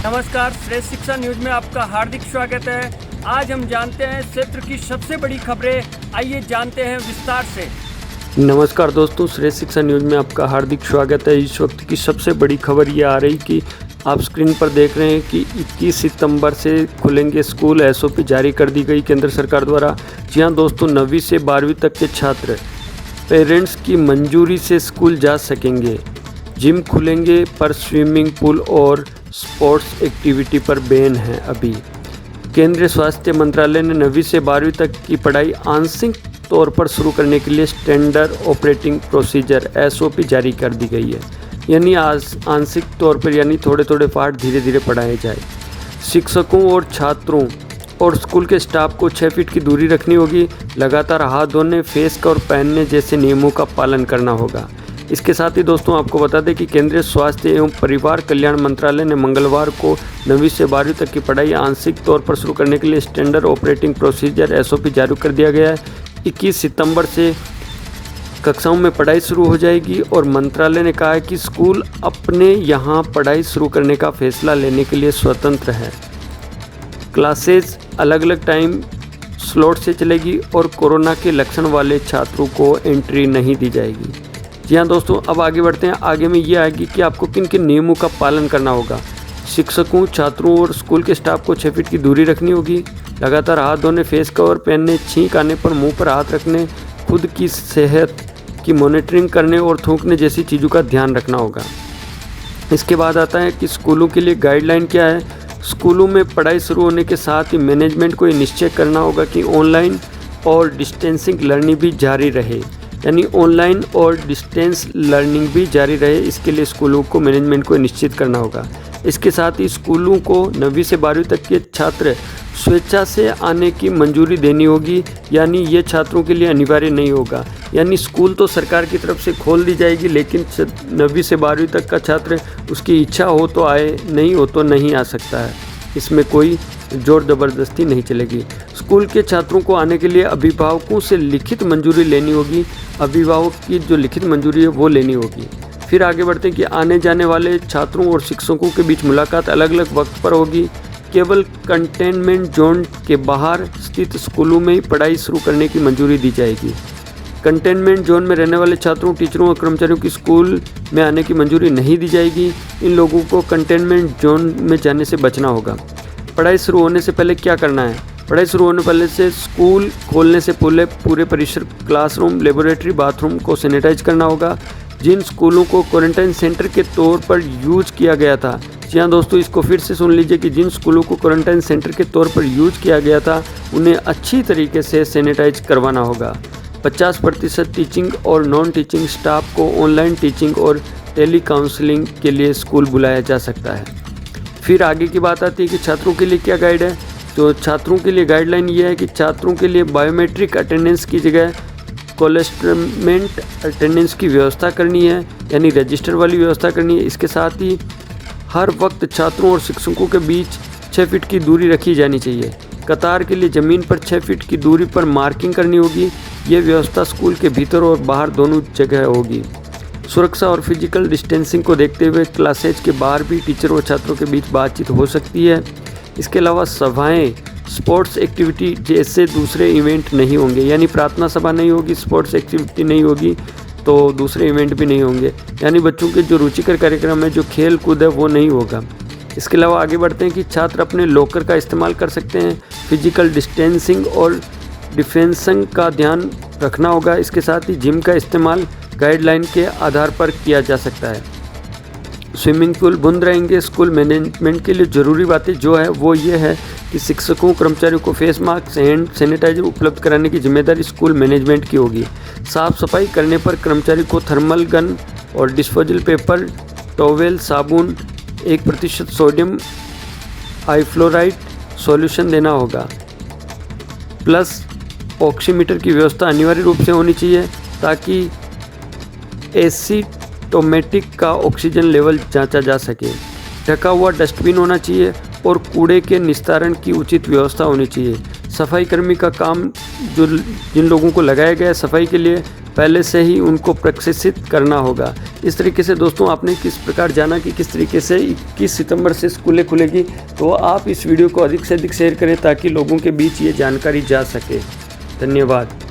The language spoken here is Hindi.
नमस्कार, श्रेष्ठ शिक्षा न्यूज में आपका हार्दिक स्वागत है। आज हम जानते हैं क्षेत्र की सबसे बड़ी खबरें। आइए जानते हैं विस्तार से। नमस्कार दोस्तों, श्रेष्ठ शिक्षा न्यूज में आपका हार्दिक स्वागत है। इस वक्त की सबसे बड़ी खबर ये आ रही कि आप स्क्रीन पर देख रहे हैं कि 21 सितंबर से खुलेंगे स्कूल। एसओपी जारी कर दी गई केंद्र सरकार द्वारा। जी हाँ दोस्तों, 9वीं से 12वीं तक के छात्र पेरेंट्स की मंजूरी से स्कूल जा सकेंगे। जिम खुलेंगे पर स्विमिंग पूल और स्पोर्ट्स एक्टिविटी पर बैन है। अभी केंद्रीय स्वास्थ्य मंत्रालय ने 9वीं से 12वीं तक की पढ़ाई आंशिक तौर पर शुरू करने के लिए स्टैंडर्ड ऑपरेटिंग प्रोसीजर एसओपी जारी कर दी गई है। यानी आंशिक तौर पर यानी थोड़े थोड़े पार्ट धीरे धीरे पढ़ाए जाए। शिक्षकों और छात्रों और स्कूल के स्टाफ को 6 फीट की दूरी रखनी होगी। लगातार हाथ धोने, फेस कवर पहनने जैसे नियमों का पालन करना होगा। इसके साथ ही दोस्तों आपको बता दें कि केंद्रीय स्वास्थ्य एवं परिवार कल्याण मंत्रालय ने मंगलवार को 9वीं से 12वीं तक की पढ़ाई आंशिक तौर पर शुरू करने के लिए स्टैंडर्ड ऑपरेटिंग प्रोसीजर एसओपी जारी कर दिया गया है। 21 सितंबर से कक्षाओं में पढ़ाई शुरू हो जाएगी और मंत्रालय ने कहा है कि स्कूल अपने यहाँ पढ़ाई शुरू करने का फैसला लेने के लिए स्वतंत्र है। क्लासेज अलग अलग टाइम स्लॉट से चलेगी और कोरोना के लक्षण वाले छात्रों को एंट्री नहीं दी जाएगी। जी हाँ दोस्तों, अब आगे बढ़ते हैं। आगे में ये आएगी कि आपको किन किन नियमों का पालन करना होगा। शिक्षकों, छात्रों और स्कूल के स्टाफ को 6 फीट की दूरी रखनी होगी। लगातार हाथ धोने, फेस कवर पहनने, छींक आने पर मुंह पर हाथ रखने, खुद की सेहत की मॉनिटरिंग करने और थूकने जैसी चीज़ों का ध्यान रखना होगा। इसके बाद आता है कि स्कूलों के लिए गाइडलाइन क्या है। स्कूलों में पढ़ाई शुरू होने के साथ ही मैनेजमेंट को ये निश्चय करना होगा कि ऑनलाइन और डिस्टेंसिंग लर्निंग भी जारी रहे। यानी ऑनलाइन और डिस्टेंस लर्निंग भी जारी रहे। इसके लिए स्कूलों को मैनेजमेंट को निश्चित करना होगा। इसके साथ ही स्कूलों को 9वीं से 12वीं तक के छात्र स्वेच्छा से आने की मंजूरी देनी होगी। यानी ये छात्रों के लिए अनिवार्य नहीं होगा। यानी स्कूल तो सरकार की तरफ से खोल दी जाएगी, लेकिन 9वीं से 12वीं तक का छात्र उसकी इच्छा हो तो आए, नहीं हो तो नहीं आ सकता है। इसमें कोई जोर ज़बरदस्ती नहीं चलेगी। स्कूल के छात्रों को आने के लिए अभिभावकों से लिखित मंजूरी लेनी होगी। अभिभावक की जो लिखित मंजूरी है वो लेनी होगी। फिर आगे बढ़ते हैं कि आने जाने वाले छात्रों और शिक्षकों के बीच मुलाकात अलग अलग वक्त पर होगी। केवल कंटेनमेंट जोन के बाहर स्थित स्कूलों में ही पढ़ाई शुरू करने की मंजूरी दी जाएगी। कंटेनमेंट जोन में रहने वाले छात्रों, टीचरों और कर्मचारियों की स्कूल में आने की मंजूरी नहीं दी जाएगी। इन लोगों को कंटेनमेंट जोन में जाने से बचना होगा। पढ़ाई शुरू होने से पहले क्या करना है। पढ़ाई शुरू होने पहले से स्कूल खोलने से पहले पूरे परिसर, क्लासरूम, लेबोरेटरी, बाथरूम को सैनिटाइज करना होगा। जिन स्कूलों को क्वारंटाइन सेंटर के तौर पर यूज किया गया था, जी हाँ दोस्तों, इसको फिर से सुन लीजिए कि जिन स्कूलों को क्वारंटाइन सेंटर के तौर पर यूज किया गया था उन्हें अच्छी तरीके से सैनिटाइज करवाना होगा। 50% टीचिंग और नॉन टीचिंग स्टाफ को ऑनलाइन टीचिंग और टेली काउंसलिंग के लिए स्कूल बुलाया जा सकता है। फिर आगे की बात आती है कि छात्रों के लिए क्या गाइड है। तो छात्रों के लिए गाइडलाइन ये है कि छात्रों के लिए बायोमेट्रिक अटेंडेंस की जगह कोलेस्ट्रमेंट अटेंडेंस की व्यवस्था करनी है, यानी रजिस्टर वाली व्यवस्था करनी है। इसके साथ ही हर वक्त छात्रों और शिक्षकों के बीच 6 फीट की दूरी रखी जानी चाहिए। कतार के लिए ज़मीन पर 6 फीट की दूरी पर मार्किंग करनी होगी। ये व्यवस्था स्कूल के भीतर और बाहर दोनों जगह होगी। सुरक्षा और फिजिकल डिस्टेंसिंग को देखते हुए क्लासेज के बाहर भी टीचर और छात्रों के बीच बातचीत हो सकती है। इसके अलावा सभाएं, स्पोर्ट्स एक्टिविटी जैसे दूसरे इवेंट नहीं होंगे। यानी प्रार्थना सभा नहीं होगी, स्पोर्ट्स एक्टिविटी नहीं होगी, तो दूसरे इवेंट भी नहीं होंगे। यानी बच्चों के जो रुचिकर कार्यक्रम है, जो खेल कूद है, वो नहीं होगा। इसके अलावा आगे बढ़ते हैं कि छात्र अपने लॉकर का इस्तेमाल कर सकते हैं। फिजिकल डिस्टेंसिंग और डिफेंसिंग का ध्यान रखना होगा। इसके साथ ही जिम का इस्तेमाल गाइडलाइन के आधार पर किया जा सकता है। स्विमिंग पूल बंद रहेंगे। स्कूल मैनेजमेंट के लिए ज़रूरी बातें जो है वो ये है कि शिक्षकों, कर्मचारियों को फेस मास्क, हैंड सैनिटाइजर उपलब्ध कराने की जिम्मेदारी स्कूल मैनेजमेंट की होगी। साफ़ सफाई करने पर कर्मचारी को थर्मल गन और डिस्पोजल पेपर, टॉवेल, साबुन, 1% सोडियम हाइफ्लोराइड सॉल्यूशन देना होगा। प्लस ऑक्सीमीटर की व्यवस्था अनिवार्य रूप से होनी चाहिए ताकि एसिटोमेटिक का ऑक्सीजन लेवल जांचा जा सके। ढका हुआ डस्टबिन होना चाहिए और कूड़े के निस्तारण की उचित व्यवस्था होनी चाहिए। सफाई कर्मी का काम जो जिन लोगों को लगाया गया है सफाई के लिए, पहले से ही उनको प्रशिक्षित करना होगा। इस तरीके से दोस्तों आपने किस प्रकार जाना कि किस तरीके से 21 सितंबर से स्कूलें खुलेगी, तो आप इस वीडियो को अधिक से अधिक शेयर करें ताकि लोगों के बीच ये जानकारी जा सके। धन्यवाद।